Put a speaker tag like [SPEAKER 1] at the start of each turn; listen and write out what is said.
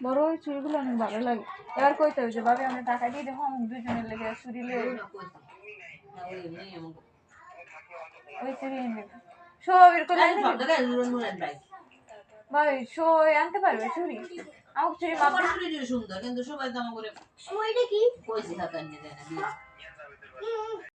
[SPEAKER 1] বড় ওই চুড়িগুলো অনেক ভালো লাগে। এবার কইতে হবে যে ভাবি আমরা টাকা দিয়ে দেবো আমি দুজনের লেগে চুড়ি লিয়ে ওই চুড়ি এনে সবের করে ভাই শো আনতে পারবে চুড়ি আমার চুড়ি মাপবে
[SPEAKER 2] সুন্দর কিন্তু সবাই দাম করে ওইটা কি কইছি হাতে নিয়ে দেয় না